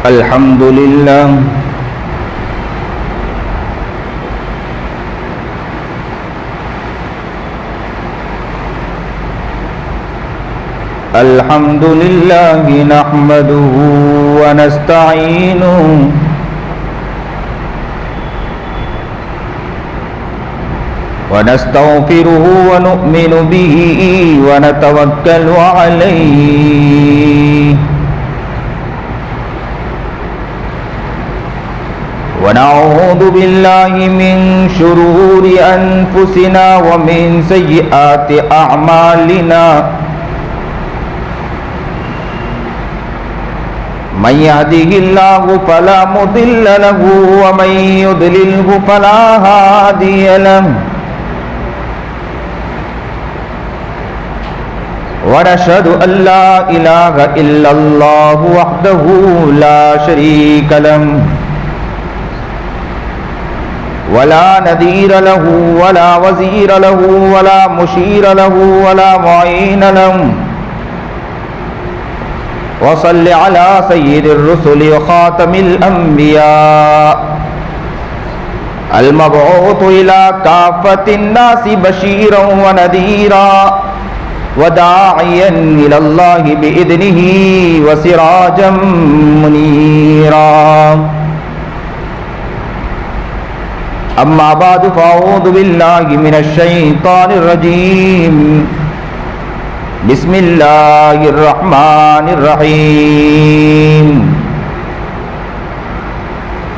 الحمد لله الحمد لله نحمده ونستعينه ونستغفره ونؤمن به ونتوكل عليه ونعوذ بالله من شرور أنفسنا ومن سيئات أعمالنا من يهده الله فلا مضل له ومن يضلله فلا هادي له ونشهد أن لا إله إلا الله وحده لا شريك له ولا نذير له ولا وزير له ولا مشير له ولا معين له وصل على سيد الرسل وخاتم الأنبياء المبعوث إلى كافة الناس بشيرا ونذيرا وداعيا إلى الله بإذنه وسراجا منيرا أما بعد فأعوذ بالله من الشيطان الرجيم بسم الله الرحمن الرحيم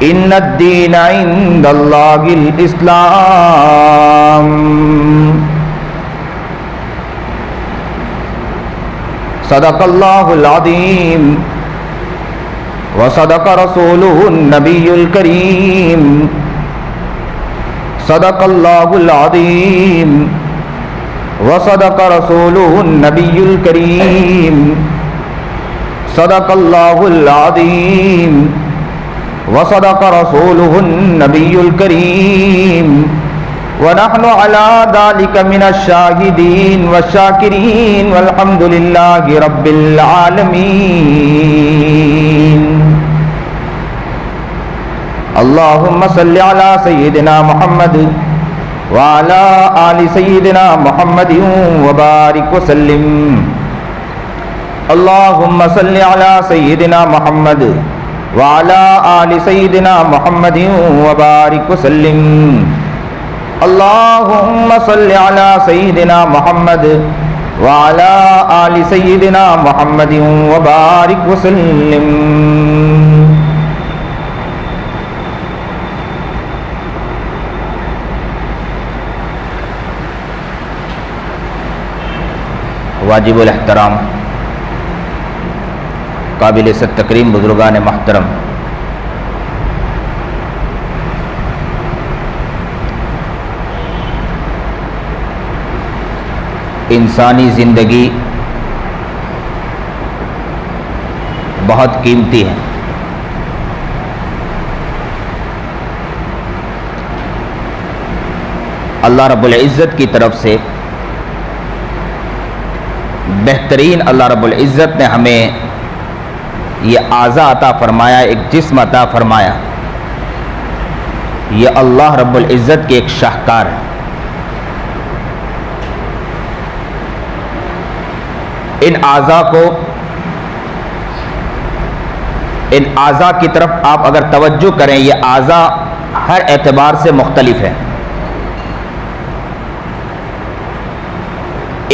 إن الدين عند الله الإسلام صدق الله العظيم وصدق رسوله النبي الكريم صدق الله العظيم وصدق رسوله النبي الكريم صدق الله العظيم وصدق رسوله النبي الكريم ونحن على ذلك من الشاهدين والشاكرين والحمد لله رب العالمين اللهم صل على سيدنا محمد وعلى آل سيدنا محمد وبارك وسلم اللهم صل على سيدنا محمد وعلى آل سيدنا محمد وبارك وسلم اللهم صل على سيدنا محمد وعلى آل سيدنا محمد وبارك وسلم واجب الاحترام قابل ست تکریم بزرگان محترم، انسانی زندگی بہت قیمتی ہے۔ اللہ رب العزت کی طرف سے بہترین اللہ رب العزت نے ہمیں یہ اعضاء عطا فرمایا، ایک جسم عطا فرمایا، یہ اللہ رب العزت کی ایک شاہکار ہے۔ ان اعضاء کی طرف آپ اگر توجہ کریں، یہ اعضاء ہر اعتبار سے مختلف ہیں۔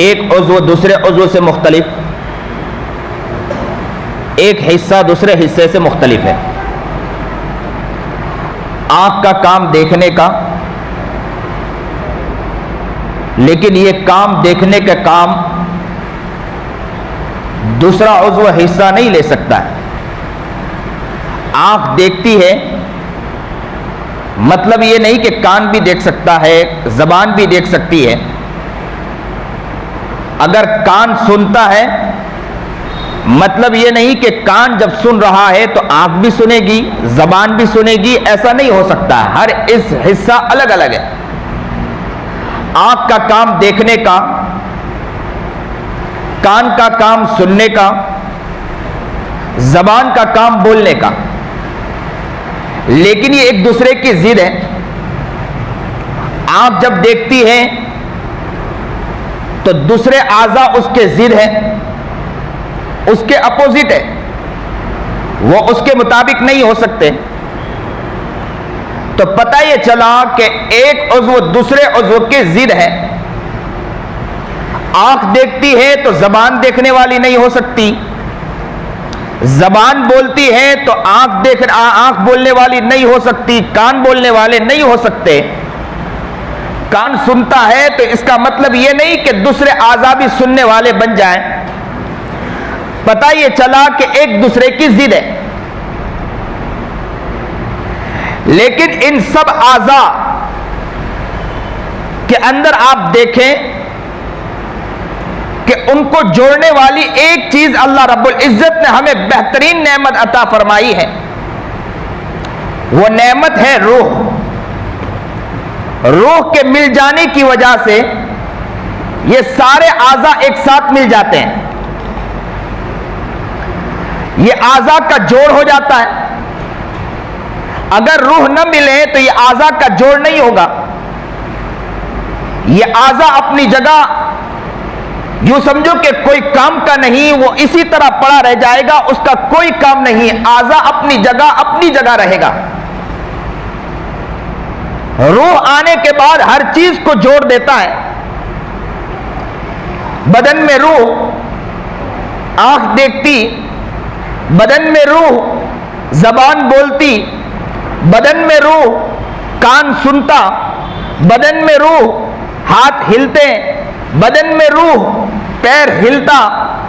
ایک عضو دوسرے عضو سے مختلف، ایک حصہ دوسرے حصے سے مختلف ہے۔ آنکھ کا کام دیکھنے کا، لیکن یہ کام دیکھنے کا کام دوسرا عضو حصہ نہیں لے سکتا ہے۔ آنکھ دیکھتی ہے، مطلب یہ نہیں کہ کان بھی دیکھ سکتا ہے، زبان بھی دیکھ سکتی ہے۔ اگر کان سنتا ہے، مطلب یہ نہیں کہ کان جب سن رہا ہے تو آنکھ بھی سنے گی، زبان بھی سنے گی، ایسا نہیں ہو سکتا ہے۔ ہر اس حصہ الگ الگ ہے۔ آنکھ کا کام دیکھنے کا، کان کا کام سننے کا، زبان کا کام بولنے کا، لیکن یہ ایک دوسرے کی ضد ہے۔ آنکھ جب دیکھتی ہے تو دوسرے اعضاء اس کے ضد ہے، اس کے اپوزٹ ہے، وہ اس کے مطابق نہیں ہو سکتے۔ تو پتہ یہ چلا کہ ایک عضو دوسرے عضو کے ضد ہے۔ آنکھ دیکھتی ہے تو زبان دیکھنے والی نہیں ہو سکتی، زبان بولتی ہے تو آنکھ بولنے والی نہیں ہو سکتی، کان بولنے والے نہیں ہو سکتے۔ کان سنتا ہے تو اس کا مطلب یہ نہیں کہ دوسرے اعضاء بھی سننے والے بن جائیں۔ پتہ یہ چلا کہ ایک دوسرے کی ضد ہے، لیکن ان سب اعضاء کے اندر آپ دیکھیں کہ ان کو جوڑنے والی ایک چیز اللہ رب العزت نے ہمیں بہترین نعمت عطا فرمائی ہے، وہ نعمت ہے روح۔ روح کے مل جانے کی وجہ سے یہ سارے اعضاء ایک ساتھ مل جاتے ہیں، یہ اعضاء کا جوڑ ہو جاتا ہے۔ اگر روح نہ ملے تو یہ اعضاء کا جوڑ نہیں ہوگا، یہ اعضاء اپنی جگہ یوں سمجھو کہ کوئی کام کا نہیں، وہ اسی طرح پڑا رہ جائے گا، اس کا کوئی کام نہیں، اعضاء اپنی جگہ رہے گا۔ روح آنے کے بعد ہر چیز کو جوڑ دیتا ہے۔ بدن میں روح آنکھ دیکھتی، بدن میں روح زبان بولتی، بدن میں روح کان سنتا، بدن میں روح ہاتھ ہلتے، بدن میں روح پیر ہلتا،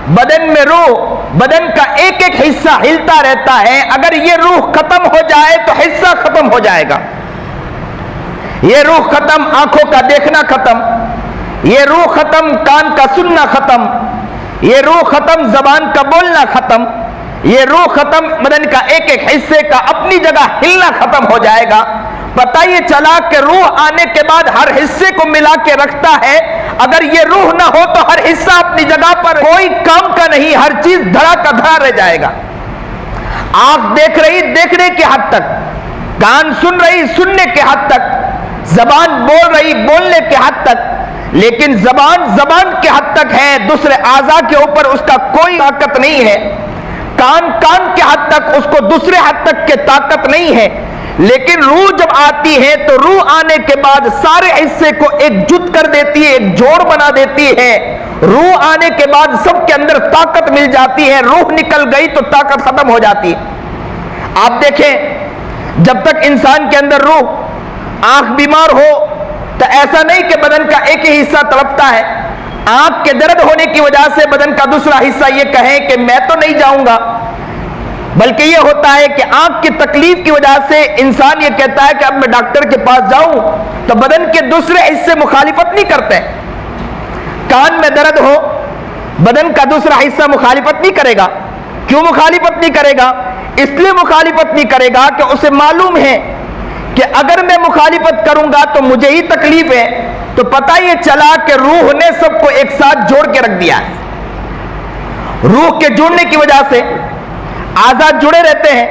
بدن میں روح بدن کا ایک ایک حصہ ہلتا رہتا ہے۔ اگر یہ روح ختم ہو جائے تو حصہ ختم ہو جائے گا۔ یہ روح ختم، آنکھوں کا دیکھنا ختم، یہ روح ختم، کان کا سننا ختم، یہ روح ختم، زبان کا بولنا ختم، یہ روح ختم، بدن کا ایک ایک حصے کا اپنی جگہ ہلنا ختم ہو جائے گا۔ پتہ یہ چلا کہ روح آنے کے بعد ہر حصے کو ملا کے رکھتا ہے۔ اگر یہ روح نہ ہو تو ہر حصہ اپنی جگہ پر کوئی کام کا نہیں، ہر چیز دھڑا کا دھڑا رہ جائے گا۔ آنکھ دیکھ رہی دیکھنے کے حد تک، کان سن رہی سننے کے حد تک، زبان بول رہی بولنے کے حد تک، لیکن زبان کے حد تک ہے، دوسرے اعضاء کے اوپر اس کا کوئی طاقت نہیں ہے۔ کان کے حد تک، اس کو دوسرے حد تک کے طاقت نہیں ہے۔ لیکن روح جب آتی ہے تو روح آنے کے بعد سارے حصے کو ایک جت کر دیتی ہے، ایک جوڑ بنا دیتی ہے۔ روح آنے کے بعد سب کے اندر طاقت مل جاتی ہے، روح نکل گئی تو طاقت ختم ہو جاتی ہے۔ آپ دیکھیں جب تک انسان کے اندر روح، آنکھ بیمار ہو تو ایسا نہیں کہ بدن کا ایک ہی حصہ تڑپتا ہے۔ آنکھ کے درد ہونے کی وجہ سے بدن کا دوسرا حصہ یہ کہے کہ میں تو نہیں جاؤں گا، بلکہ یہ ہوتا ہے کہ آنکھ کی تکلیف کی وجہ سے انسان یہ کہتا ہے کہ اب میں ڈاکٹر کے پاس جاؤں، تو بدن کے دوسرے حصے مخالفت نہیں کرتے۔ کان میں درد ہو، بدن کا دوسرا حصہ مخالفت نہیں کرے گا۔ کیوں مخالفت نہیں کرے گا؟ اس لیے مخالفت نہیں کرے گا کہ اسے معلوم ہے کہ اگر میں مخالفت کروں گا تو مجھے ہی تکلیف ہے۔ تو پتہ یہ چلا کہ روح نے سب کو ایک ساتھ جوڑ کے رکھ دیا ہے۔ روح کے جڑنے کی وجہ سے اعضاء جڑے رہتے ہیں،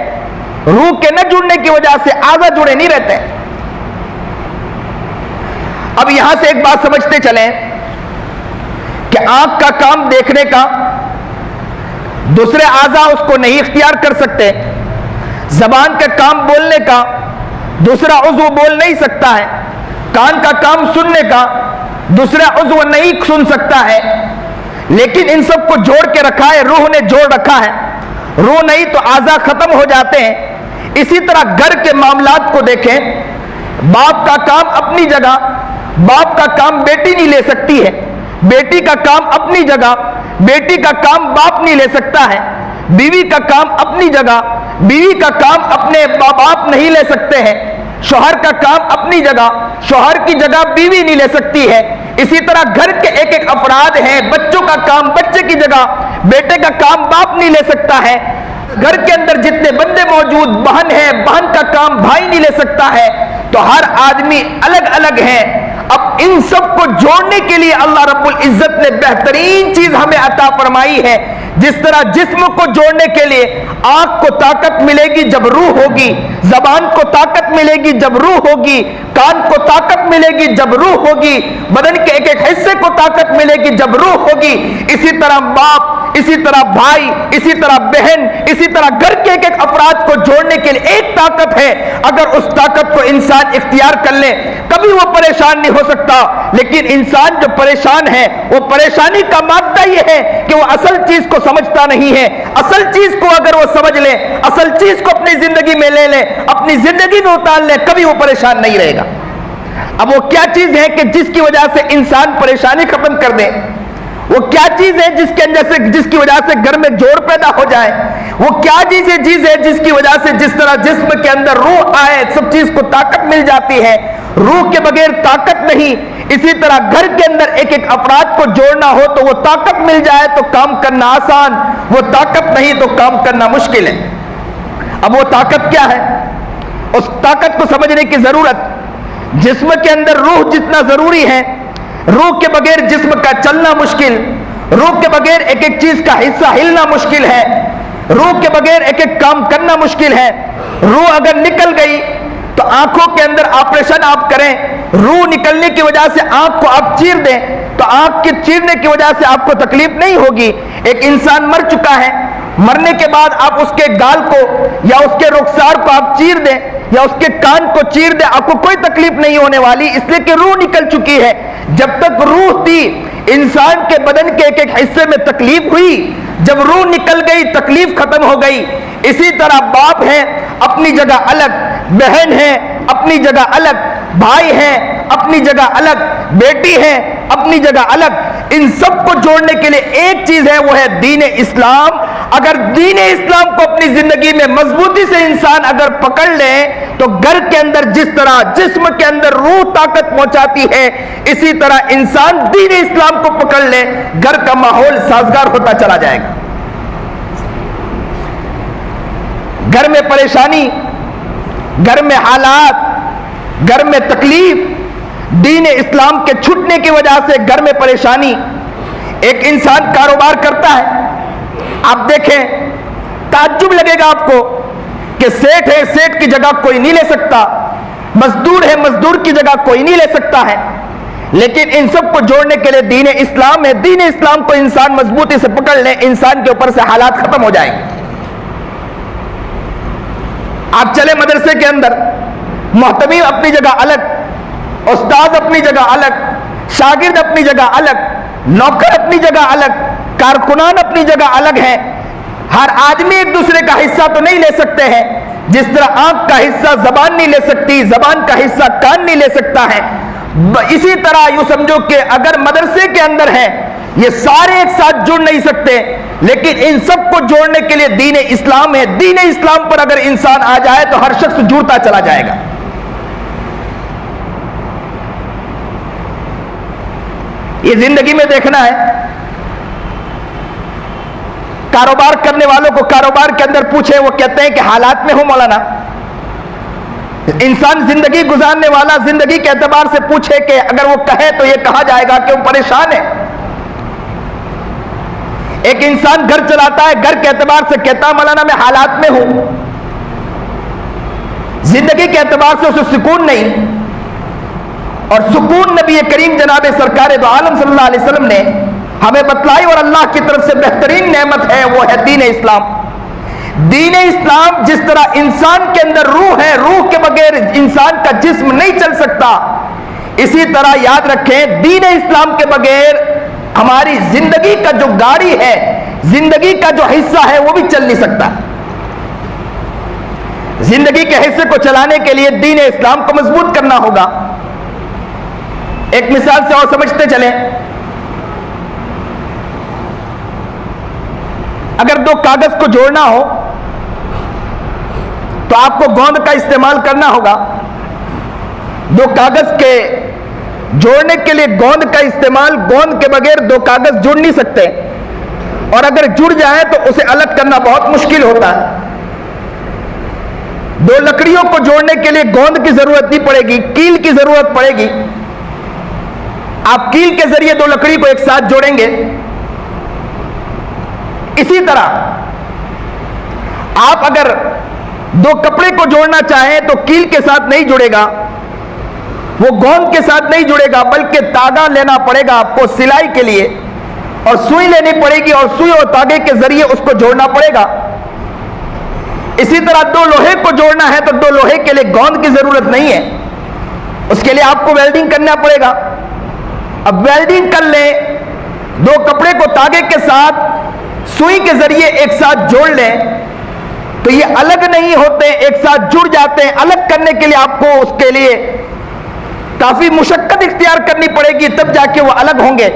روح کے نہ جڑنے کی وجہ سے اعضاء جڑے نہیں رہتے۔ اب یہاں سے ایک بات سمجھتے چلیں کہ آنکھ کا کام دیکھنے کا، دوسرے اعضاء اس کو نہیں اختیار کر سکتے۔ زبان کا کام بولنے کا، دوسرا عضو بول نہیں سکتا ہے۔ کان کا کام سننے کا، دوسرا عضو نہیں سن سکتا ہے۔ لیکن ان سب کو جوڑ کے رکھا ہے، روح نے جوڑ رکھا ہے۔ روح نہیں تو اعضاء ختم ہو جاتے ہیں۔ اسی طرح گھر کے معاملات کو دیکھیں، باپ کا کام اپنی جگہ، باپ کا کام بیٹی نہیں لے سکتی ہے، بیٹی کا کام اپنی جگہ، بیٹی کا کام باپ نہیں لے سکتا ہے، بیوی کا کام اپنی جگہ، بیوی کا کام اپنے باپ نہیں لے سکتے ہیں، شوہر کا کام اپنی جگہ، شوہر کی جگہ بیوی نہیں لے سکتی ہے۔ اسی طرح گھر کے ایک ایک افراد ہیں، بچوں کا کام بچے کی جگہ، بیٹے کا کام باپ نہیں لے سکتا ہے۔ گھر کے اندر جتنے بندے موجود، بہن ہے، بہن کا کام بھائی نہیں لے سکتا ہے۔ تو ہر آدمی الگ الگ ہے، اب ان سب کو جوڑنے کے لیے اللہ رب العزت نے بہترین چیز ہمیں عطا فرمائی ہے. جس طرح جسم کو جوڑنے کے لیے آنکھ کو طاقت ملے گی جب روح ہوگی، زبان کو طاقت ملے گی جب روح ہوگی، کان کو طاقت ملے گی جب روح ہوگی، بدن کے ایک ایک حصے کو طاقت ملے گی جب روح ہوگی، اسی طرح باپ، اسی طرح بھائی، اسی طرح بہن، اسی طرح گھر کے ایک ایک افراد کو جوڑنے کے لیے ایک طاقت ہے. اگر اس طاقت کو انسان اختیار کر لے کبھی وہ پریشان نہیں ہو سکتا. لیکن انسان جو پریشان ہے وہ پریشانی کا مادہ یہ ہے کہ وہ اصل چیز کو سمجھتا نہیں ہے. اصل چیز کو اگر وہ سمجھ لے، اصل چیز کو اپنی زندگی میں لے لے، اپنی زندگی میں اتار لے، کبھی وہ پریشان نہیں رہے گا. اب وہ کیا چیز ہے کہ جس کی وجہ سے انسان پریشانی ختم کر دے؟ وہ کیا چیز ہے جس کی وجہ سے گھر میں جوڑ پیدا ہو جائے؟ وہ کیا چیز ہے جس کی وجہ سے جس طرح جسم کے اندر روح آئے سب چیز کو طاقت مل جاتی ہے؟ روح کے بغیر طاقت نہیں. اسی طرح گھر کے اندر ایک ایک افراد کو جوڑنا ہو تو وہ طاقت مل جائے تو کام کرنا آسان، وہ طاقت نہیں تو کام کرنا مشکل ہے. اب وہ طاقت کیا ہے؟ اس طاقت کو سمجھنے کی ضرورت، جسم کے اندر روح جتنا ضروری ہے، روح کے بغیر جسم کا چلنا مشکل، روح کے بغیر ایک ایک چیز کا حصہ ہلنا مشکل ہے، روح کے بغیر ایک ایک کام کرنا مشکل ہے. روح اگر نکل گئی تو آنکھوں کے اندر آپریشن آپ کریں، روح نکلنے کی وجہ سے آنکھ کو آپ چیر دیں تو آنکھ کے چیرنے کی وجہ سے آپ کو تکلیف نہیں ہوگی. ایک انسان مر چکا ہے، مرنے کے بعد آپ اس کے گال کو یا اس کے رخسار کو آپ چیر دیں یا اس کے کان کو چیر دیں، آپ کو کوئی تکلیف نہیں ہونے والی، اس لیے کہ روح نکل چکی ہے. جب تک روح تھی انسان کے بدن کے ایک ایک حصے میں تکلیف ہوئی، جب روح نکل گئی تکلیف ختم ہو گئی. اسی طرح باپ ہے اپنی جگہ الگ، بہن ہے اپنی جگہ الگ، بھائی ہے اپنی جگہ الگ، بیٹی ہے اپنی جگہ الگ. ان سب کو جوڑنے کے لیے ایک چیز ہے، وہ ہے دین اسلام. اگر دین اسلام کو اپنی زندگی میں مضبوطی سے انسان اگر پکڑ لے تو گھر کے اندر جس طرح جسم کے اندر روح طاقت پہنچاتی ہے، اسی طرح انسان دین اسلام کو پکڑ لے، گھر کا ماحول سازگار ہوتا چلا جائے گا. گھر میں پریشانی، گھر میں حالات، گھر میں تکلیف، دین اسلام کے چھٹنے کی وجہ سے گھر میں پریشانی. ایک انسان کاروبار کرتا ہے، آپ دیکھیں تعجب لگے گا آپ کو کہ سیٹ ہے، سیٹ کی جگہ کوئی نہیں لے سکتا، مزدور ہے، مزدور کی جگہ کوئی نہیں لے سکتا ہے. لیکن ان سب کو جوڑنے کے لیے دین اسلام ہے. دین اسلام کو انسان مضبوطی سے پکڑ لے، انسان کے اوپر سے حالات ختم ہو جائیں گے. آپ چلے مدرسے کے اندر، محتمیم اپنی جگہ الگ، استاد اپنی جگہ الگ، شاگرد اپنی جگہ الگ، نوکر اپنی جگہ الگ، کارکنان اپنی جگہ الگ ہیں. ہر آدمی ایک دوسرے کا حصہ تو نہیں لے سکتے ہیں. جس طرح آنکھ کا حصہ زبان نہیں لے سکتی، زبان کا حصہ کان نہیں لے سکتا ہے، اسی طرح یوں سمجھو کہ اگر مدرسے کے اندر ہیں یہ سارے ایک ساتھ جڑ نہیں سکتے، لیکن ان سب کو جوڑنے کے لیے دین اسلام ہے. دین اسلام پر اگر انسان آ جائے تو ہر شخص جڑتا چلا جائے گا. یہ زندگی میں دیکھنا ہے. کاروبار کرنے والوں کو کاروبار کے اندر پوچھے، وہ کہتے ہیں کہ حالات میں ہوں مولانا. انسان زندگی گزارنے والا زندگی کے اعتبار سے پوچھے کہ اگر وہ کہے تو یہ کہا جائے گا کہ وہ پریشان ہے. ایک انسان گھر چلاتا ہے، گھر کے اعتبار سے کہتا ہے مولانا میں حالات میں ہوں. زندگی کے اعتبار سے اسے سکون نہیں. اور سکون نبی کریم جناب سرکار دو عالم صلی اللہ علیہ وسلم نے ہمیں بتلائی، اور اللہ کی طرف سے بہترین نعمت ہے، وہ ہے دین اسلام. دین اسلام جس طرح انسان کے اندر روح ہے، روح کے بغیر انسان کا جسم نہیں چل سکتا، اسی طرح یاد رکھیں دین اسلام کے بغیر ہماری زندگی کا جو گاڑی ہے، زندگی کا جو حصہ ہے وہ بھی چل نہیں سکتا. زندگی کے حصے کو چلانے کے لیے دین اسلام کو مضبوط کرنا ہوگا. ایک مثال سے اور سمجھتے چلیں. اگر دو کاغذ کو جوڑنا ہو تو آپ کو گوند کا استعمال کرنا ہوگا. دو کاغذ کے جوڑنے کے لیے گوند کا استعمال، گوند کے بغیر دو کاغذ جڑ نہیں سکتے، اور اگر جڑ جائیں تو اسے الگ کرنا بہت مشکل ہوتا ہے. دو لکڑیوں کو جوڑنے کے لیے گوند کی ضرورت نہیں پڑے گی، کیل کی ضرورت پڑے گی. آپ کیل کے ذریعے دو لکڑی کو ایک ساتھ جوڑیں گے، اسی طرح آپ اگر دو کپڑے کو جوڑنا چاہیں تو کیل کے ساتھ نہیں جڑے گا، وہ گوند کے ساتھ نہیں جڑے گا، بلکہ تاگا لینا پڑے گا آپ کو سلائی کے لیے، اور سوئی لینی پڑے گی اور سوئی اور تاگے کے ذریعے اس کو جوڑنا پڑے گا۔ اسی طرح دو لوہے کو جوڑنا ہے تو دو لوہے کے لیے گوند کی ضرورت نہیں ہے، اس کے لیے آپ کو ویلڈنگ کرنا پڑے گا۔ اب ویلڈنگ کر لیں، دو کپڑے کو تاگے کے ساتھ سوئی کے ذریعے ایک ساتھ جوڑ لیں تو یہ الگ نہیں ہوتے، ایک ساتھ جڑ جاتے ہیں۔ الگ کرنے کے لیے آپ کو اس کے لیے کافی مشقت اختیار کرنی پڑے گی، تب جا کے وہ الگ ہوں گے۔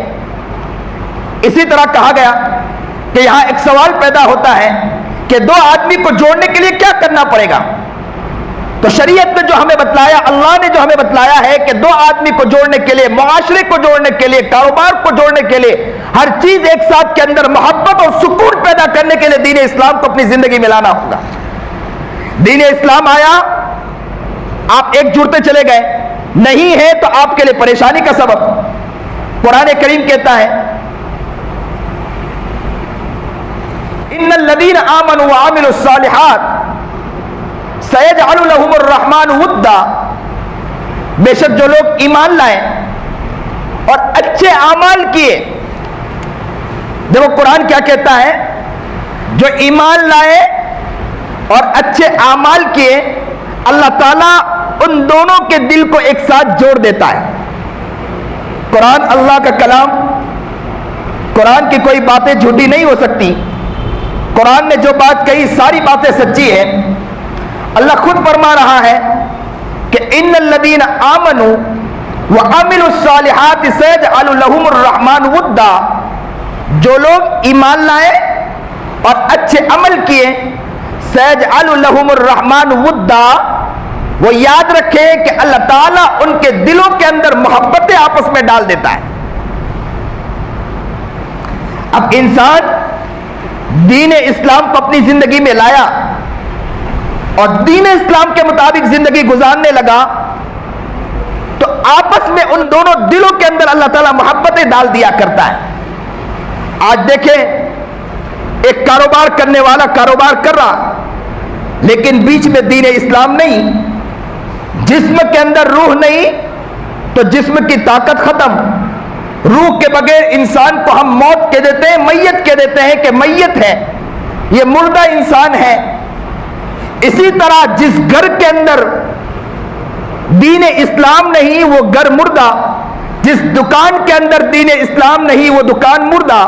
اسی طرح کہا گیا کہ یہاں ایک سوال پیدا ہوتا ہے کہ دو آدمی کو جوڑنے کے لیے کیا کرنا پڑے گا؟ تو شریعت نے جو ہمیں بتلایا، اللہ نے جو ہمیں بتلایا ہے کہ دو آدمی کو جوڑنے کے لیے، معاشرے کو جوڑنے کے لیے، کاروبار کو جوڑنے کے لیے، ہر چیز ایک ساتھ کے اندر محبت اور سکون پیدا کرنے کے لیے دین اسلام کو اپنی زندگی میں لانا ہوگا۔ دین اسلام آیا، آپ ایک جڑتے چلے گئے، نہیں ہے تو آپ کے لیے پریشانی کا سبب۔ قرآن کریم کہتا ہے ان الذین آمنوا وعملوا الصالحات سیجعل لهم الرحمن ودا، بے شک جو لوگ ایمان لائے اور اچھے اعمال کیے۔ دیکھو قرآن کیا کہتا ہے، جو ایمان لائے اور اچھے اعمال کیے، اللہ تعالیٰ ان دونوں کے دل کو ایک ساتھ جوڑ دیتا ہے۔ قرآن اللہ کا کلام، قرآن کی کوئی باتیں جھوٹی نہیں ہو سکتی۔ قرآن نے جو بات کہی ساری باتیں سچی ہے۔ اللہ خود فرما رہا ہے کہ ان الذین آمنوا وعملوا الصالحات سیجعل لهم الرحمن ودا، جو لوگ ایمان لائے اور اچھے عمل کیے، سیجعل لهم الرحمن ودا، وہ یاد رکھیں کہ اللہ تعالیٰ ان کے دلوں کے اندر محبتیں آپس میں ڈال دیتا ہے۔ اب انسان دین اسلام کو اپنی زندگی میں لایا اور دین اسلام کے مطابق زندگی گزارنے لگا تو آپس میں ان دونوں دلوں کے اندر اللہ تعالیٰ محبتیں ڈال دیا کرتا ہے۔ آج دیکھیں، ایک کاروبار کرنے والا کاروبار کر رہا لیکن بیچ میں دین اسلام نہیں، جسم کے اندر روح نہیں تو جسم کی طاقت ختم۔ روح کے بغیر انسان کو ہم موت کہہ دیتے ہیں، میت کہہ دیتے ہیں کہ میت ہے، یہ مردہ انسان ہے۔ اسی طرح جس گھر کے اندر دین اسلام نہیں وہ گھر مردہ، جس دکان کے اندر دین اسلام نہیں وہ دکان مردہ،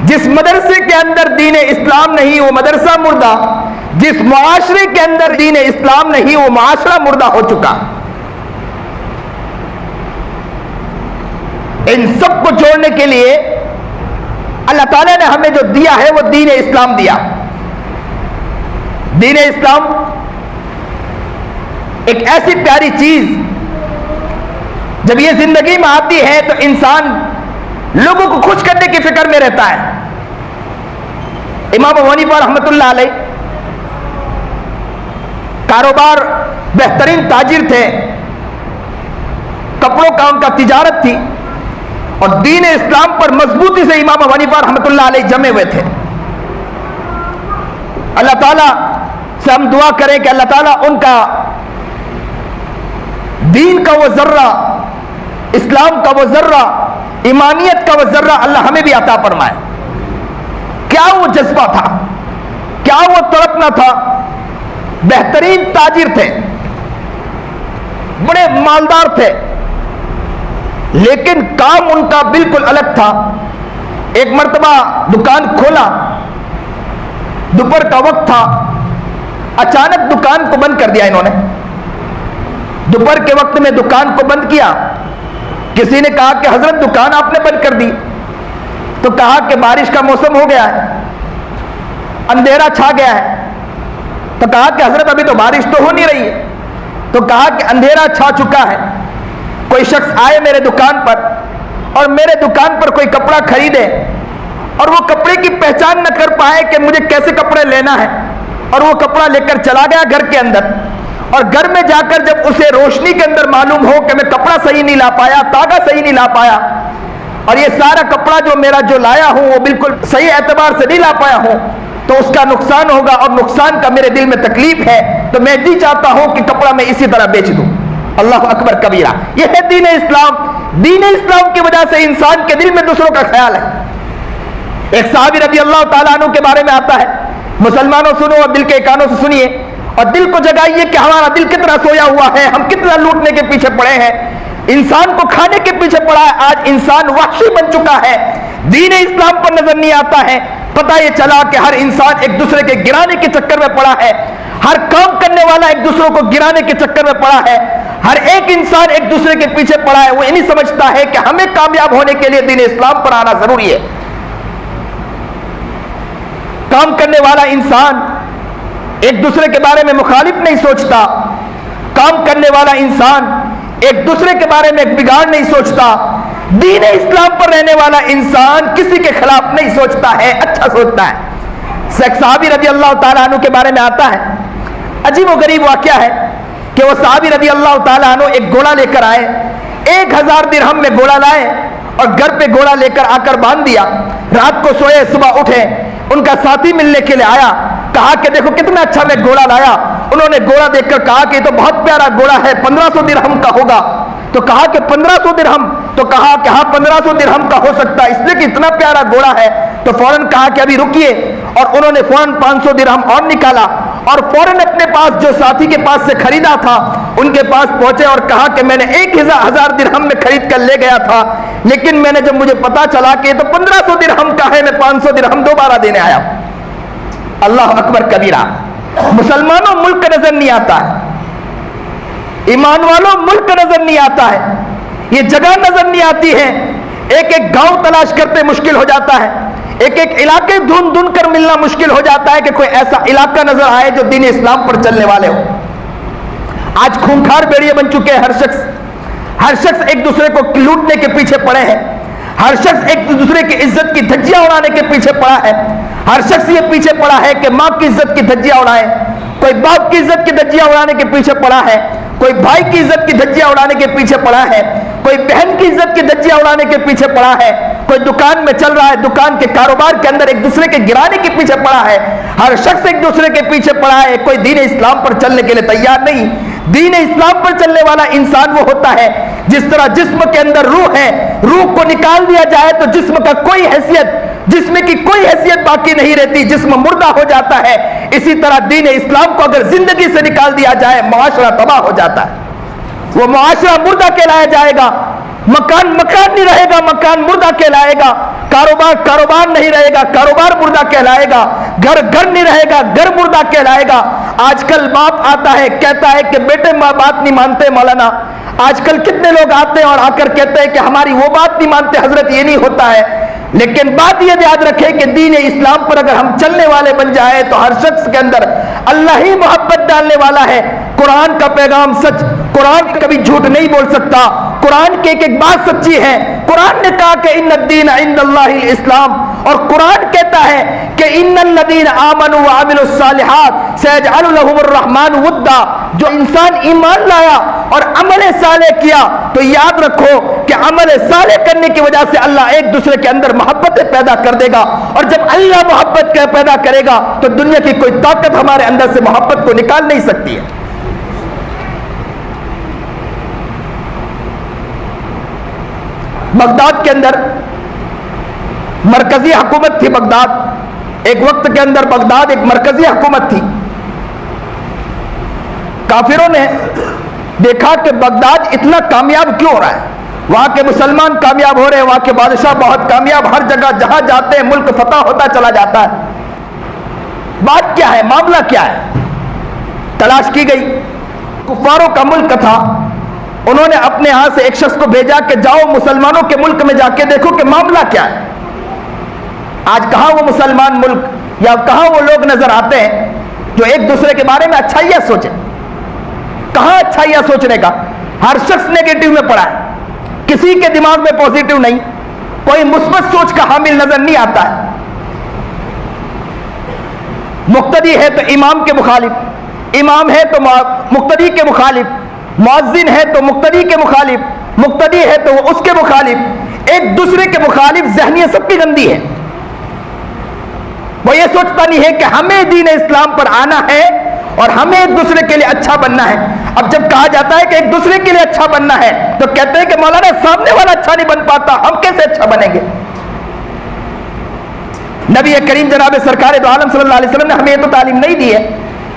جس مدرسے کے اندر دین اسلام نہیں وہ مدرسہ مردہ، جس معاشرے کے اندر دین اسلام نہیں وہ معاشرہ مردہ ہو چکا۔ ان سب کو جوڑنے کے لیے اللہ تعالیٰ نے ہمیں جو دیا ہے وہ دین اسلام دیا۔ دین اسلام ایک ایسی پیاری چیز، جب یہ زندگی میں آتی ہے تو انسان لوگوں کو خوش کرنے کی فکر میں رہتا ہے۔ امام ابو حنیفہ رحمۃ اللہ علیہ کاروبار بہترین تاجر تھے، کپڑوں کا ان کا تجارت تھی، اور دین اسلام پر مضبوطی سے امام ابو حنیفہ رحمۃ اللہ علیہ جمے ہوئے تھے۔ اللہ تعالیٰ سے ہم دعا کریں کہ اللہ تعالیٰ ان کا دین کا وہ ذرہ، اسلام کا وہ ذرہ، ایمانیت کا وہ ذرہ اللہ ہمیں بھی عطا فرمائے۔ کیا وہ جذبہ تھا، کیا وہ تڑپنا تھا۔ بہترین تاجر تھے، بڑے مالدار تھے، لیکن کام ان کا بالکل الگ تھا۔ ایک مرتبہ دکان کھولا، دوپہر کا وقت تھا، اچانک دکان کو بند کر دیا انہوں نے۔ دوپہر کے وقت میں دکان کو بند کیا۔ کسی نے کہا کہ حضرت دکان آپ نے بند کر دی، تو کہا کہ بارش کا موسم ہو گیا ہے، اندھیرا چھا گیا ہے۔ تو کہا کہ حضرت ابھی تو بارش تو ہو نہیں رہی ہے۔ تو کہا کہ اندھیرا چھا چکا ہے، کوئی شخص آئے میرے دکان پر اور میرے دکان پر کوئی کپڑا خریدے اور وہ کپڑے کی پہچان نہ کر پائے کہ مجھے کیسے کپڑے لینا ہے، اور وہ کپڑا لے کر چلا گیا گھر کے اندر، اور گھر میں جا کر جب اسے روشنی کے اندر معلوم ہو کہ میں کپڑا صحیح نہیں لا پایا، تاگا صحیح نہیں لا پایا، اور یہ سارا کپڑا جو لایا ہوں وہ بالکل صحیح اعتبار سے نہیں لا پایا ہوں تو اس کا نقصان ہوگا، اور نقصان کا میرے دل میں تکلیف ہے، تو میں بھی چاہتا ہوں کہ کپڑا میں اسی طرح بیچ دوں۔ اللہ اکبر کبیرہ۔ یہ ہے دین اسلام۔ دین اسلام کی وجہ سے انسان کے دل میں دوسروں کا خیال ہے۔ ایک صحابی رضی اللہ تعالیٰ عنہ کے بارے میں آتا ہے، مسلمانوں سنو اور دل کے کانوں سے سنیے اور دل کو جگائیے کہ ہمارا دل کتنا سویا ہوا ہے، ہم کتنا لوٹنے کے پیچھے پڑے ہیں، انسان کو کھانے کے پیچھے پڑا ہے، آج انسان وحشی بن چکا ہے، دین اسلام پر نظر نہیں آتا ہے۔ پتہ یہ چلا کہ ہر انسان ایک دوسرے کے گرانے کے چکر میں پڑا ہے، ہر کام کرنے والا ایک دوسروں کو گرانے کے چکر میں پڑا ہے، ہر ایک انسان ایک دوسرے کے پیچھے پڑا ہے۔ وہ یہ نہیں سمجھتا ہے کہ ہمیں کامیاب ہونے کے لیے دین اسلام پر آنا ضروری ہے۔ کام کرنے والا انسان ایک دوسرے کے بارے میں مخالف نہیں سوچتا، کام کرنے والا انسان ایک دوسرے کے بارے میں بگاڑ نہیں سوچتا، دین اسلام پر رہنے والا انسان کسی کے خلاف نہیں سوچتا ہے، اچھا سوچتا ہے۔ ایک صحابی رضی اللہ تعالیٰ عنہ کے بارے میں آتا ہے، عجیب و غریب واقعہ ہے کہ وہ صحابی رضی اللہ تعالیٰ عنہ ایک گھوڑا لے کر آئے، 1000 درہم میں گھوڑا لائے اور گھر پہ گھوڑا لے کر آ کر باندھ دیا، رات کو سوئے، صبح اٹھے، ان کا ساتھی ملنے کے لیے آیا، کہا کہ دیکھو کتنا اچھا میں گھوڑا لایا۔ انہوں نے گھوڑا دیکھ کر کہا کہ یہ تو بہت پیارا گھوڑا ہے، 1500 درہم کا ہوگا۔ تو کہا کہ 1500 درہم؟ تو کہا کہ ہاں 1500 درہم کا ہو سکتا ہے، اس لیے کہ اتنا پیارا گھوڑا ہے۔ تو فوراً کہا کہ ابھی رکیے، اور انہوں نے فوراً 500 درہم اور نکالا اور فوراً اپنے پاس جو ساتھی کے پاس سے خریدا تھا ان کے پاس پہنچے اور کہا کہ میں نے 1000 درہم میں خرید کر لے گیا تھا، لیکن میں نے جب مجھے پتا چلا کہ یہ تو 1500 درہم کا ہے، میں 500 درہم دوبارہ دینے آیا۔ اللہ اکبر کبیرہ۔ مسلمانوں ملک نظر نہیں آتا ہے، ایمان والوں ملک نظر نہیں آتا ہے، یہ جگہ نظر نہیں آتی ہے، ایک ایک گاؤں تلاش کرتے مشکل ہو جاتا ہے، ایک ایک علاقے ڈھونڈ ڈھونڈ کر ملنا مشکل ہو جاتا ہے کہ کوئی ایسا علاقہ نظر آئے جو دین اسلام پر چلنے والے ہو۔ آج خونخوار بیڑیے بن چکے ہیں، ہر شخص ایک دوسرے کو لوٹنے کے پیچھے پڑے ہیں، ہر شخص ایک دوسرے کی عزت کی دھجیاں اڑانے کے پیچھے پڑا ہے، ہر شخص یہ پیچھے پڑا ہے کہ ماں کی عزت کی دھجیاں اڑائے، کوئی باپ کی عزت کی دھجیاں اڑانے کے پیچھے پڑا ہے، کوئی بھائی کی عزت کی دھجیاں اڑانے کے پیچھے پڑا ہے، کوئی بہن کی عزت کی دھجیاں اڑانے کے پیچھے پڑا ہے، کوئی دکان میں چل رہا ہے، دکان کے کاروبار کے اندر ایک دوسرے کے گرانے کے پیچھے پڑا ہے، ہر شخص ایک دوسرے کے پیچھے پڑا ہے، کوئی دین اسلام پر چلنے کے لیے تیار نہیں۔ دین اسلام پر چلنے والا انسان وہ ہوتا ہے جس طرح جسم کے اندر روح ہے، روح کو نکال دیا جائے تو جسم کا کوئی حیثیت، جسم کی کوئی حیثیت باقی نہیں رہتی، جسم مردہ ہو جاتا ہے، اسی طرح دین اسلام کو اگر زندگی سے نکال دیا جائے معاشرہ تباہ ہو جاتا ہے، وہ معاشرہ مردہ کہلایا جائے گا، مکان نہیں رہے گا، مکان مردہ کہلائے گا، کاروبار نہیں رہے گا، کاروبار مردہ کہلائے گا، گھر نہیں رہے گا، گھر مردہ کہلائے گا۔ آج کل باپ آتا ہے کہتا ہے کہ بیٹے ماں بات نہیں مانتے مولانا، آج کل کتنے لوگ آتے ہیں اور آ کر کہتے ہیں کہ ہماری وہ بات نہیں مانتے حضرت، یہ نہیں ہوتا ہے، لیکن بات یہ یاد رکھے کہ دین اسلام پر اگر ہم چلنے والے بن جائے تو ہر شخص کے اندر اللہ ہی محبت ڈالنے والا ہے۔ قرآن کا پیغام سچ، قرآن کبھی جھوٹ نہیں بول سکتا، قرآن کی ایک بات سچی ہے۔ قرآن نے کہا کہ ان الدین عند اللہ الاسلام، اور قرآن کہتا ہے کہ ان الذین آمنوا وعملوا الصالحات سیجعل لهم الرحمن ودا۔ جو انسان ایمان لایا اور عمل صالح کیا تو یاد رکھو کہ عمل صالح کرنے کی وجہ سے اللہ ایک دوسرے کے اندر محبت پیدا کر دے گا، اور جب اللہ محبت پیدا کرے گا تو دنیا کی کوئی طاقت ہمارے اندر سے محبت کو نکال نہیں سکتی ہے۔ بغداد کے اندر مرکزی حکومت تھی، بغداد ایک وقت کے اندر بغداد ایک مرکزی حکومت تھی۔ کافروں نے دیکھا کہ بغداد اتنا کامیاب کیوں ہو رہا ہے، وہاں کے مسلمان کامیاب ہو رہے ہیں، وہاں کے بادشاہ بہت کامیاب، ہر جگہ جہاں جاتے ہیں ملک فتح ہوتا چلا جاتا ہے، بات کیا ہے، معاملہ کیا ہے؟ تلاش کی گئی، کفاروں کا ملک تھا، انہوں نے اپنے ہاں سے ایک شخص کو بھیجا کہ جاؤ مسلمانوں کے ملک میں جا کے دیکھو کہ معاملہ کیا ہے۔ آج کہاں وہ مسلمان ملک یا کہاں وہ لوگ نظر آتے ہیں جو ایک دوسرے کے بارے میں اچھائیاں سوچیں؟ کہاں اچھائیاں سوچنے کا؟ ہر شخص نیگیٹو میں پڑا ہے، کسی کے دماغ میں پوزیٹو نہیں، کوئی مثبت سوچ کا حامل نظر نہیں آتا ہے۔ مقتدی ہے تو امام کے مخالف، امام ہے تو مقتدی کے مخالف، مؤذن ہے تو مقتدی کے مخالف، مقتدی ہے تو وہ اس کے مخالف، ایک دوسرے کے مخالف ذہنیت سب کی گندی ہے. وہ یہ سوچتا نہیں ہے کہ ہمیں دین اسلام پر آنا ہے اور ہمیں ایک دوسرے کے لیے اچھا بننا ہے. اب جب کہا جاتا ہے کہ ایک دوسرے کے لیے اچھا بننا ہے تو کہتے ہیں کہ مولانا سامنے والا اچھا نہیں بن پاتا, ہم کیسے اچھا بنیں گے؟ نبی کریم جناب سرکار دو عالم صلی اللہ علیہ وسلم نے ہمیں یہ تو تعلیم نہیں دی ہے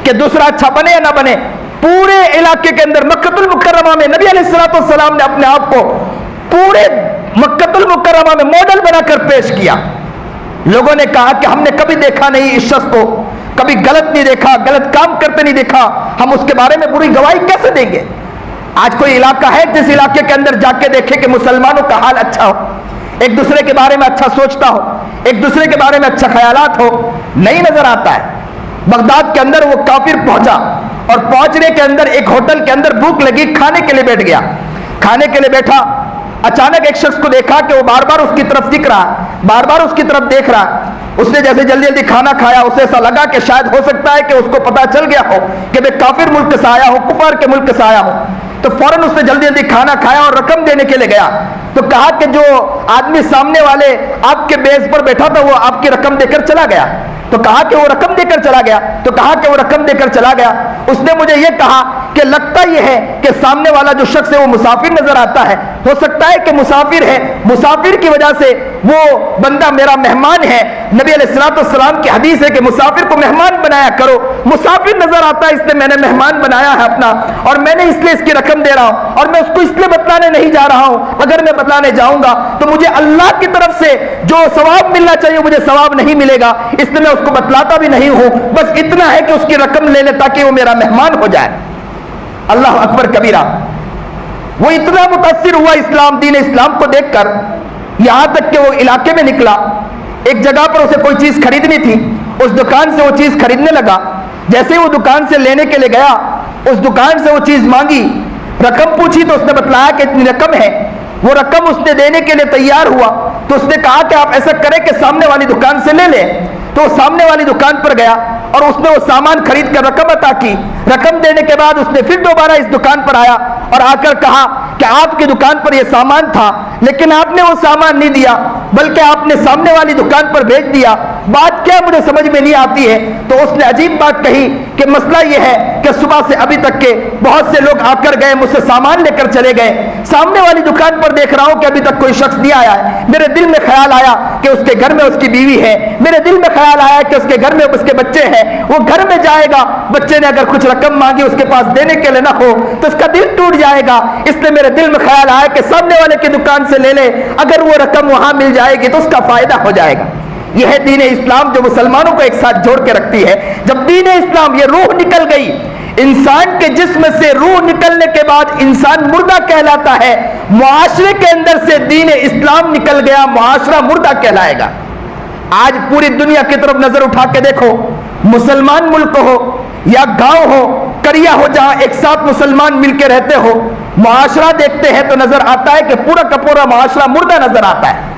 کہ دوسرا اچھا بنے یا نہ بنے. پورے علاقے کے اندر مکہ المکرمہ میں نبی علیہ السلام نے اپنے آپ کو پورے مکہ المکرمہ میں ماڈل بنا کر پیش کیا. لوگوں نے کہا کہ ہم نے کبھی دیکھا نہیں اس شخص کو, کبھی غلط نہیں دیکھا, غلط کام کرتے نہیں دیکھا, ہم اس کے بارے میں بری گواہی کیسے دیں گے؟ آج کوئی علاقہ ہے جس علاقے کے اندر جا کے دیکھے کہ مسلمانوں کا حال اچھا ہو, ایک دوسرے کے بارے میں اچھا سوچتا ہو, ایک دوسرے کے بارے میں اچھا خیالات ہو؟ نہیں نظر آتا ہے. بغداد کے اندر وہ کافر پہنچا اور پہنچنے کے اندر ایک ہوٹل کے اندر بھوک لگی, کھانے کے لیے بیٹھ گیا. کھانے کے لیے بیٹھا, اچانک ایک شخص کو دیکھا کہ وہ بار بار اس کی طرف دکھ رہا, بار بار اس کی طرف دیکھ رہا. اس نے جیسے جلدی جلدی کھانا کھایا, اسے ایسا لگا کہ شاید ہو سکتا ہے کہ اس کو پتا چل گیا ہو کہ میں کافر ملک سے آیا ہوں, کفار کے ملک سے آیا ہوں. تو فوراً اس نے جلدی جلدی کھانا کھایا اور رقم دینے کے لیے گیا. تو کہا کہ جو آدمی سامنے والے آپ کے میز پر بیٹھا تھا وہ آپ کی رقم دے کر چلا گیا. تو کہا کہ وہ رقم دے کر چلا گیا. تو کہا کہ وہ رقم دے کر چلا گیا. اس نے مجھے یہ کہا کہ لگتا یہ ہے کہ سامنے والا جو شخص ہے وہ مسافر نظر آتا ہے, ہو سکتا ہے کہ مسافر ہے, مسافر کی وجہ سے وہ بندہ میرا مہمان ہے. نبی علیہ السلام کی حدیث ہے کہ مسافر کو مہمان بنایا کرو. مسافر نظر آتا ہے, اس لیے میں نے مہمان بنایا ہے اپنا, اور میں نے اس لیے اس کی رقم دے رہا ہوں, اور میں اس کو اس لیے بتلانے نہیں جا رہا ہوں. اگر میں بتلانے جاؤں گا تو مجھے اللہ کی طرف سے جو ثواب ملنا چاہیے مجھے ثواب نہیں ملے گا, اس لیے میں اس کو بتلاتا بھی نہیں ہوں. بس اتنا ہے کہ اس کی رقم لے لے تاکہ وہ میرا مہمان ہو جائے. اللہ اکبر کبیرہ. وہ اتنا متاثر ہوا اسلام, دین اسلام کو دیکھ کر, یہاں تک کہ وہ علاقے میں نکلا. ایک جگہ پر اسے کوئی چیز خریدنی تھی, اس دکان سے وہ چیز خریدنے لگا. جیسے ہی وہ دکان سے لینے کے لیے گیا, اس دکان سے وہ چیز مانگی, رقم پوچھی تو اس نے بتلایا کہ اتنی رقم ہے. وہ رقم اس نے دینے کے لیے تیار ہوا تو اس نے کہا کہ آپ ایسا کریں کہ سامنے والی دکان سے لے لیں. تو وہ سامنے والی دکان پر گیا اور اس نے وہ سامان خرید کر رقم عطا کی. رقم دینے کے بعد اس نے پھر دوبارہ اس دکان پر آیا اور آ کر کہا کہ آپ کی دکان پر یہ سامان تھا, لیکن آپ نے وہ سامان نہیں دیا بلکہ آپ نے سامنے والی دکان پر بھیج دیا. بات کیا مجھے سمجھ میں نہیں آتی ہے. تو اس نے عجیب بات کہی کہ مسئلہ یہ ہے کہ صبح سے ابھی تک کے بہت سے لوگ آ کر گئے, مجھ سے سامان لے کر چلے گئے. سامنے والی دکان پر دیکھ رہا ہوں کہ ابھی تک کوئی شخص نہیں آیا ہے. میرے دل میں خیال آیا کہ اس کے گھر میں اس کی بیوی ہے, میرے دل میں خیال آیا کہ اس کے گھر میں اس کے بچے ہیں, وہ گھر میں جائے گا, بچے نے اگر کچھ رقم مانگی اس کے پاس دینے کے لیے نہ ہو تو اس کا دل ٹوٹ جائے گا. اس لیے میرے دل میں خیال آیا کہ سامنے والے کی دکان سے لے لے, اگر وہ رقم وہاں مل جائے گی تو اس کا فائدہ ہو جائے گا. یہ ہے دین اسلام جو مسلمانوں کو ایک ساتھ جوڑ کے رکھتی ہے. جب دین اسلام, یہ روح نکل گئی, انسان کے جسم سے روح نکلنے کے بعد انسان مردہ کہلاتا ہے. معاشرے کے اندر سے دین اسلام نکل گیا, معاشرہ مردہ کہلائے گا. آج پوری دنیا کی طرف نظر اٹھا کے دیکھو, مسلمان ملک ہو یا گاؤں ہو, کریا ہو, جہاں ایک ساتھ مسلمان مل کے رہتے ہو, معاشرہ دیکھتے ہیں تو نظر آتا ہے کہ پورا کا پورا معاشرہ مردہ نظر آتا ہے.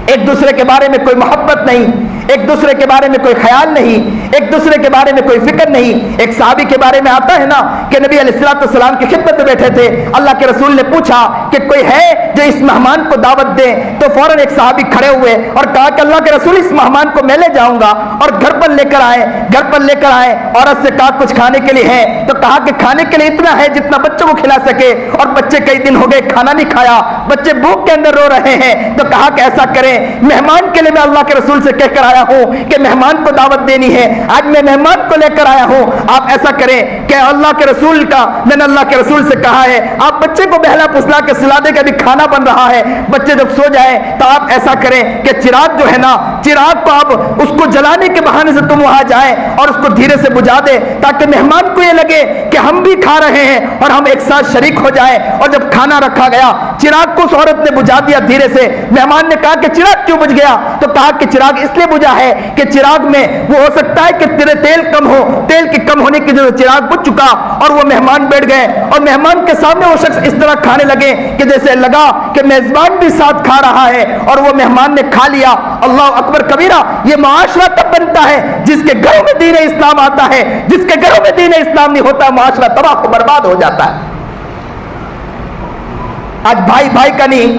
ایک دوسرے کے بارے میں کوئی محبت نہیں, ایک دوسرے کے بارے میں کوئی خیال نہیں, ایک دوسرے کے بارے میں کوئی فکر نہیں. ایک صحابی کے بارے میں آتا ہے نا کہ نبی علیہ السلام کی خدمت میں بیٹھے تھے, اللہ کے رسول نے پوچھا کہ کوئی ہے جو اس مہمان کو دعوت دے. تو فوراً ایک صحابی کھڑے ہوئے اور کہا کہ اللہ کے رسول اس مہمان کو میں لے جاؤں گا, اور گھر پر لے کر آئے. گھر پر لے کر آئے, عورت سے کہا کچھ کھانے کے لیے ہے, تو کہا کہ کھانے کے لیے اتنا ہے جتنا بچوں کو کھلا سکے, اور بچے کئی دن ہو گئے کھانا نہیں کھایا, بچے بھوک کے اندر رو رہے ہیں. تو کہا کہ ایسا کریں, مہمان کے لیے میں اللہ کے رسول سے کہہ کر آیا ہوں کہ مہمان کو دعوت دینی ہے, آج میں مہمان کو لے کر آیا ہوں, آپ ایسا کریں کہ اللہ کے رسول کا, میں نے اللہ کے رسول سے کہا ہے آپ بچے کو بہلا پھسلا کے سلا دے کہ ابھی کھانا بن رہا ہے. بچے جب سو جائے تو آپ ایسا کریں کہ چراغ جو ہے نا, چراغ کو آپ اس کو جلانے کے بہانے سے تم وہاں جائیں اور اس کو دھیرے سے بجھا دے, تاکہ مہمان کو یہ لگے کہ ہم بھی کھا رہے ہیں اور ہم ایک ساتھ شریک ہو جائیں. اور جب کھانا رکھا گیا, چراغ کو اس عورت نے بجھا دیا دھیرے سے. مہمان نے کہا کہ چراغ کیوں بجھ گیا؟ تو کہا کہ چراغ اس لیے بجھا ہے کہ چراغ میں وہ ہو سکتا ہے کہ تیرے تیل کم ہو, تیل کے کم ہونے کی وجہ سے چراغ بجھ چکا. اور وہ مہمان بیٹھ گئے اور مہمان کے سامنے وہ شخص اس طرح کھانے لگے کہ جیسے لگا کہ میزبان بھی ساتھ کھا رہا ہے, اور وہ مہمان نے کھا لیا. اللہ اکبر کبیرہ. یہ معاشرہ تب بنتا ہے جس کے گھروں میں دین اسلام آتا ہے, جس کے گھروں میں دین اسلام نہیں ہوتا معاشرہ تباہ و برباد ہو جاتا ہے. آج بھائی بھائی کا نہیں,